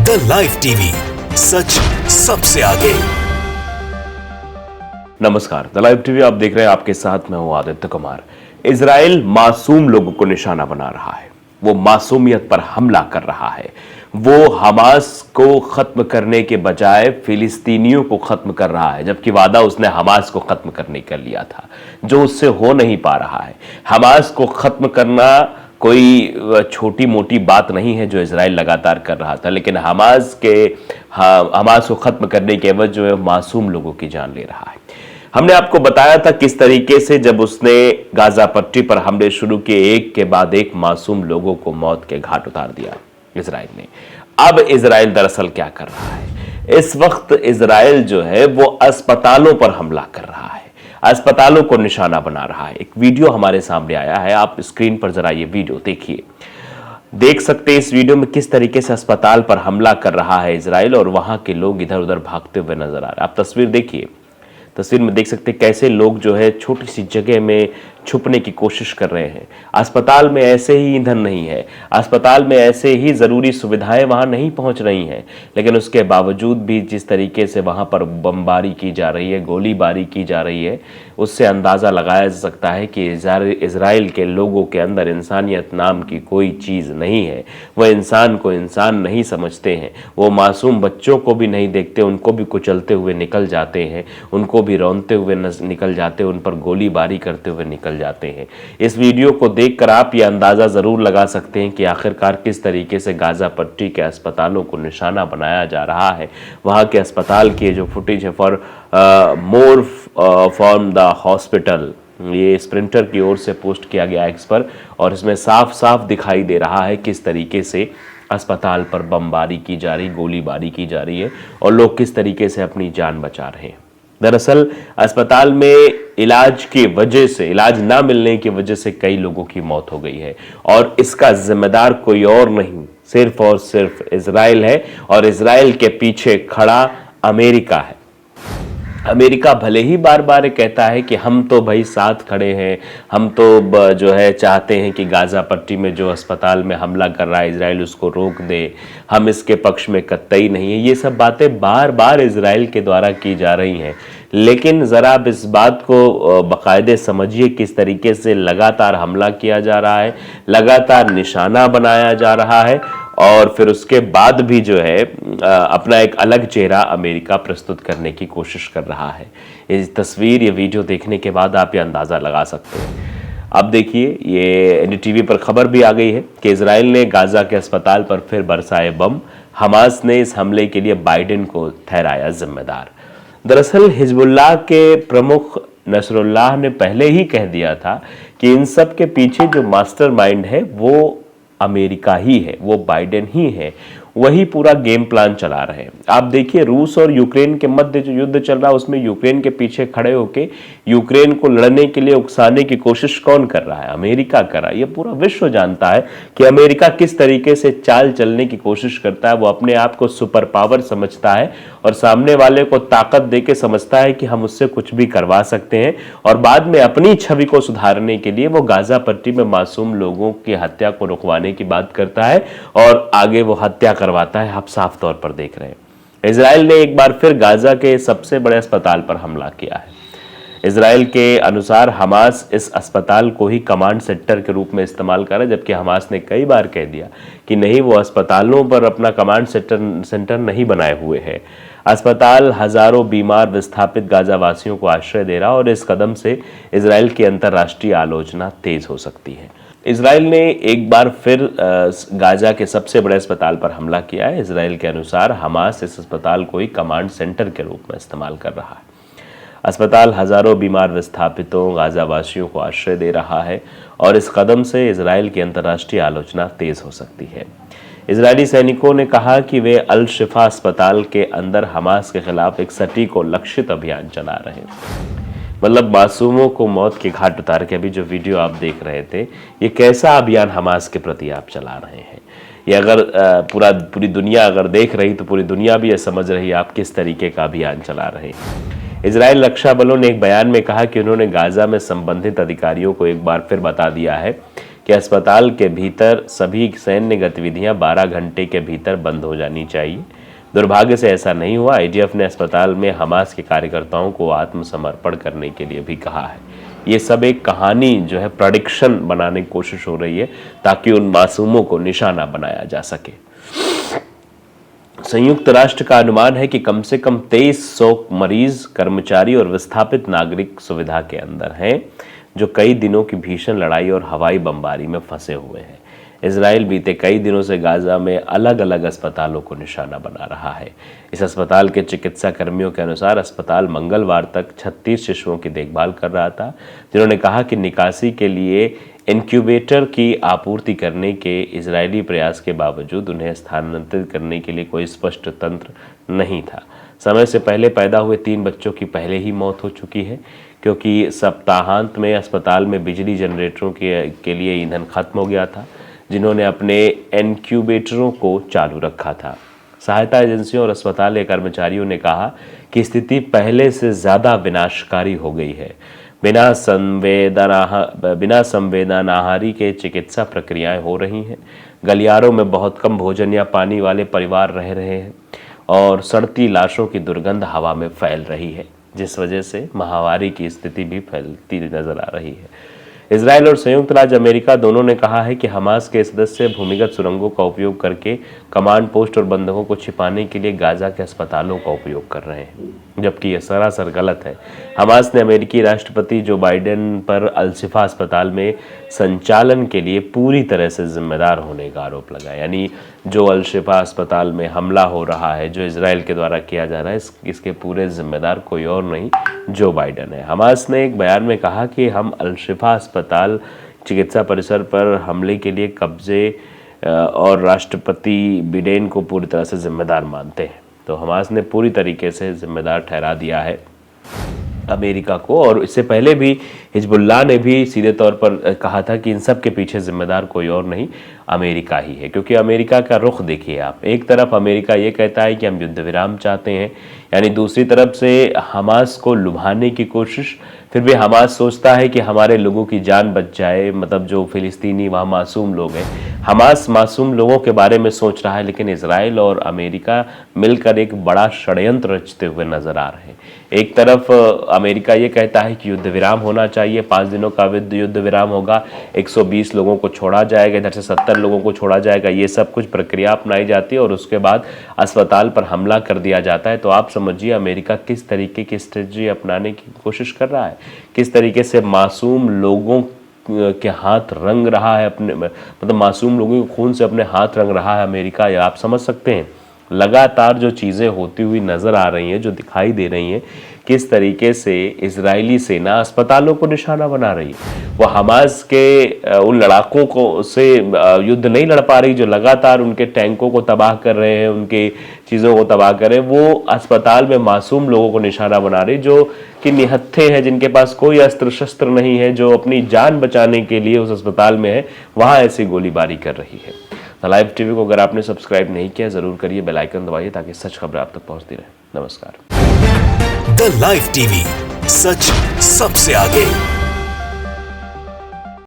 The live TV, सच सबसे आगे। नमस्कार, द लाइव टीवी आप देख रहे हैं। आपके साथ मैं हूं आदित्य कुमार। इजराइल मासूम लोगों को निशाना बना रहा है, वो मासूमियत पर हमला कर रहा है, वो हमास को खत्म करने के बजाय फिलिस्तीनियों को खत्म कर रहा है, जबकि वादा उसने हमास को खत्म करने का लिया था, जो उससे हो नहीं पा रहा है। हमास को खत्म करना कोई छोटी मोटी बात नहीं है जो इजराइल लगातार कर रहा था, लेकिन हमास को खत्म करने के एवज जो है मासूम लोगों की जान ले रहा है। हमने आपको बताया था किस तरीके से जब उसने गाजा पट्टी पर हमले शुरू किए, एक के बाद एक मासूम लोगों को मौत के घाट उतार दिया इजराइल ने। अब इजराइल दरअसल क्या कर रहा है? इस वक्त इजराइल जो है वो अस्पतालों पर हमला कर रहा है, अस्पतालों को निशाना बना रहा है। एक वीडियो हमारे सामने आया है, आप स्क्रीन पर जरा ये वीडियो देखिए। देख सकते हैं इस वीडियो में किस तरीके से अस्पताल पर हमला कर रहा है इजराइल, और वहां के लोग इधर उधर भागते हुए नजर आ रहे हैं। आप तस्वीर देखिए, तस्वीर में देख सकते हैं कैसे लोग जो है छोटी सी जगह में छुपने की कोशिश कर रहे हैं। अस्पताल में ऐसे ही ईंधन नहीं है, अस्पताल में ऐसे ही ज़रूरी सुविधाएं वहां नहीं पहुंच रही हैं, लेकिन उसके बावजूद भी जिस तरीके से वहां पर बमबारी की जा रही है, गोलीबारी की जा रही है, उससे अंदाज़ा लगाया जा सकता है कि इजराइल के लोगों के अंदर इंसानियत नाम की कोई चीज़ नहीं है। वह इंसान को इंसान नहीं समझते हैं, वो मासूम बच्चों को भी नहीं देखते, उनको भी कुचलते हुए निकल जाते हैं, उनको भी रौंदते हुए निकल जाते हैं, उन पर गोलीबारी करते हुए निकल जाते हैं। इस वीडियो को देखकर आप ये अंदाजा जरूर लगा सकते हैं कि आखिरकार किस तरीके से गाजा पट्टी के अस्पतालों को निशाना बनाया जा रहा है। वहां के अस्पताल की जो फुटेज है for more from the hospital, ये स्प्रिंटर की ओर से पोस्ट किया गया एक्स पर, और इसमें साफ साफ दिखाई दे रहा है किस तरीके से अस्पताल पर बमबारी की जा रही, गोलीबारी की जा रही है, और लोग किस तरीके से अपनी जान बचा रहे हैं। दरअसल अस्पताल में इलाज की वजह से, इलाज ना मिलने की वजह से कई लोगों की मौत हो गई है, और इसका जिम्मेदार कोई और नहीं, सिर्फ और सिर्फ इजराइल है, और इजराइल के पीछे खड़ा अमेरिका है। अमेरिका भले ही बार बार कहता है कि हम तो भाई साथ खड़े हैं, हम तो जो है चाहते हैं कि गाजा पट्टी में जो अस्पताल में हमला कर रहा है इजराइल उसको रोक दे, हम इसके पक्ष में कतई नहीं है। ये सब बातें बार बार इजराइल के द्वारा की जा रही हैं, लेकिन ज़रा आप इस बात को बाकायदे समझिए किस तरीके से लगातार हमला किया जा रहा है, लगातार निशाना बनाया जा रहा है, और फिर उसके बाद भी जो है अपना एक अलग चेहरा अमेरिका प्रस्तुत करने की कोशिश कर रहा है। ये तस्वीर, ये वीडियो देखने के बाद आप ये अंदाज़ा लगा सकते हैं। अब देखिए, ये एनडीटीवी पर खबर भी आ गई है कि इजराइल ने गाजा के अस्पताल पर फिर बरसाए बम, हमास ने इस हमले के लिए बाइडेन को ठहराया जिम्मेदार। दरअसल हिजबुल्लाह के प्रमुख नसरुल्लाह ने पहले ही कह दिया था कि इन सब के पीछे जो मास्टरमाइंड है वो अमेरिका ही है, वो बाइडेन ही है, वही पूरा गेम प्लान चला रहे हैं। आप देखिए रूस और यूक्रेन के मध्य जो युद्ध चल रहा है उसमें यूक्रेन के पीछे खड़े होके यूक्रेन को लड़ने के लिए उकसाने की कोशिश कौन कर रहा है? अमेरिका कर रहा है। ये पूरा विश्व जानता है कि अमेरिका किस तरीके से चाल चलने की कोशिश करता है। वो अपने आप को सुपर पावर समझता है और सामने वाले को ताकत देके समझता है कि हम उससे कुछ भी करवा सकते हैं, और बाद में अपनी छवि को सुधारने के लिए वो गाजा पट्टी में मासूम लोगों की हत्या को रुकवाने की बात करता है और आगे वो हत्या करवाता है। आप साफ तौर पर देख रहे हैं इजराइल ने एक बार फिर गाजा के सबसे बड़े अस्पताल पर हमला किया है। इजराइल के अनुसार हमास इस अस्पताल को ही कमांड सेंटर के रूप में इस्तेमाल कर रहा है, जबकि हमास ने कई बार कह दिया कि नहीं, वो अस्पतालों पर अपना कमांड सेंटर नहीं बनाए हुए है। अस्पताल हजारों बीमार विस्थापित गाजावासियों को आश्रय दे रहा, और इस कदम से इजराइल की अंतर्राष्ट्रीय आलोचना तेज हो सकती है। इजराइल ने एक बार फिर गाजा के सबसे बड़े अस्पताल पर हमला किया है। इजराइल के अनुसार हमास इस अस्पताल को ही कमांड सेंटर के रूप में इस्तेमाल कर रहा है। अस्पताल हजारों बीमार विस्थापितों गाजावासियों को आश्रय दे रहा है, और इस कदम से इजराइल की अंतर्राष्ट्रीय आलोचना तेज हो सकती है। इजरायली सैनिकों ने कहा कि वे अल शिफा अस्पताल के अंदर हमास के खिलाफ एक सटीक और लक्षित अभियान चला रहे हैं। मतलब मासूमों को मौत के घाट उतार के अभी जो वीडियो आप देख रहे थे, ये कैसा अभियान हमास के प्रति आप चला रहे हैं? ये अगर पूरी दुनिया अगर देख रही तो पूरी दुनिया भी ये समझ रही आप किस तरीके का अभियान चला रहे हैं। इजराइल रक्षा बलों ने एक बयान में कहा कि उन्होंने गाजा में संबंधित अधिकारियों को एक बार फिर बता दिया है कि अस्पताल के भीतर सभी सैन्य गतिविधियां 12 घंटे के भीतर बंद हो जानी चाहिए। दुर्भाग्य से ऐसा नहीं हुआ। आईडीएफ ने अस्पताल में हमास के कार्यकर्ताओं को आत्मसमर्पण करने के लिए भी कहा है। ये सब एक कहानी जो है प्रेडिक्शन बनाने की कोशिश हो रही है ताकि उन मासूमों को निशाना बनाया जा सके। संयुक्त राष्ट्र का अनुमान है कि कम से कम 2300 मरीज, कर्मचारी और विस्थापित नागरिक सुविधा के अंदर हैं, जो कई दिनों की भीषण लड़ाई और हवाई बमबारी में फंसे हुए हैं। इजराइल बीते कई दिनों से गाजा में अलग अलग अस्पतालों को निशाना बना रहा है। इस अस्पताल के चिकित्सा कर्मियों के अनुसार अस्पताल मंगलवार तक 36 शिशुओं की देखभाल कर रहा था, जिन्होंने कहा कि निकासी के लिए इनक्यूबेटर की आपूर्ति करने के इजरायली प्रयास के बावजूद उन्हें स्थानांतरित करने के लिए कोई स्पष्ट तंत्र नहीं था। समय से पहले पैदा हुए 3 बच्चों की पहले ही मौत हो चुकी है, क्योंकि सप्ताहांत में अस्पताल में बिजली जनरेटरों के लिए ईंधन खत्म हो गया था, जिन्होंने अपने इनक्यूबेटरों को चालू रखा था। सहायता एजेंसियों और अस्पताल के कर्मचारियों ने कहा कि स्थिति पहले से ज़्यादा विनाशकारी हो गई है। बिना संवेदनाहारी के चिकित्सा प्रक्रियाएं हो रही हैं। गलियारों में बहुत कम भोजन या पानी वाले परिवार रह रहे हैं और सड़ती लाशों की दुर्गंध हवा में फैल रही है, जिस वजह से महामारी की स्थिति भी फैलती नजर आ रही है। इजराइल और संयुक्त राज्य अमेरिका दोनों ने कहा है कि हमास के सदस्य भूमिगत सुरंगों का उपयोग करके कमांड पोस्ट और बंधकों को छिपाने के लिए गाजा के अस्पतालों का उपयोग कर रहे हैं, जबकि यह सरासर गलत है। हमास ने अमेरिकी राष्ट्रपति जो बाइडेन पर अल-शिफा अस्पताल में संचालन के लिए पूरी तरह से जिम्मेदार होने का आरोप लगाया। यानी जो अल-शिफा अस्पताल में हमला हो रहा है, जो इजराइल के द्वारा किया जा रहा है, इसके पूरे जिम्मेदार कोई और नहीं, जो बाइडेन है। हमास ने एक बयान में कहा कि हम अल-शिफा अस्पताल चिकित्सा परिसर पर हमले के लिए कब्जे और राष्ट्रपति बिडेन को पूरी तरह से जिम्मेदार मानते हैं। तो हमास ने पूरी तरीके से जिम्मेदार ठहरा दिया है अमेरिका को, और इससे पहले भी हिजबुल्लाह ने भी सीधे तौर पर कहा था कि इन सब के पीछे जिम्मेदार कोई और नहीं, अमेरिका ही है। क्योंकि अमेरिका का रुख देखिए आप, एक तरफ अमेरिका ये कहता है कि हम युद्ध विराम चाहते हैं, यानी दूसरी तरफ से हमास को लुभाने की कोशिश, फिर भी हमास सोचता है कि हमारे लोगों की जान बच जाए, मतलब जो फिलिस्तीनी वहाँ मासूम लोग हैं। हमास मासूम लोगों के बारे में सोच रहा है, लेकिन इजराइल और अमेरिका मिलकर एक बड़ा षड्यंत्र रचते हुए नजर आ रहे हैं। एक तरफ अमेरिका ये कहता है कि युद्ध विराम होना चाहिए, 5 दिनों का युद्ध विराम होगा, 120 लोगों को छोड़ा जाएगा, इधर से 70 लोगों को छोड़ा जाएगा, ये सब कुछ प्रक्रिया अपनाई जाती है और उसके बाद अस्पताल पर हमला कर दिया जाता है। तो आप समझिए अमेरिका किस तरीके की स्ट्रेटजी अपनाने की कोशिश कर रहा है, किस तरीके से मासूम लोगों के हाथ रंग रहा है, अपने मतलब मासूम लोगों के खून से अपने हाथ रंग रहा है अमेरिका। या आप समझ सकते हैं लगातार जो चीज़ें होती हुई नज़र आ रही हैं, जो दिखाई दे रही हैं, किस तरीके से इजरायली सेना अस्पतालों को निशाना बना रही है। वो हमास के उन लड़ाकों को से युद्ध नहीं लड़ पा रही, जो लगातार उनके टैंकों को तबाह कर रहे हैं, उनके चीज़ों को तबाह कर रहे हैं। वो अस्पताल में मासूम लोगों को निशाना बना रही, जो कि निहत्थे हैं, जिनके पास कोई अस्त्र शस्त्र नहीं है, जो अपनी जान बचाने के लिए उस अस्पताल में है, वहाँ ऐसी गोलीबारी कर रही है। लाइव टीवी को अगर आपने सब्सक्राइब नहीं किया जरूर करिए, बेल आइकन दबाइए ताकि सच खबरें आप तक पहुंचती रहे। नमस्कार। द लाइव टीवी, सच सबसे आगे।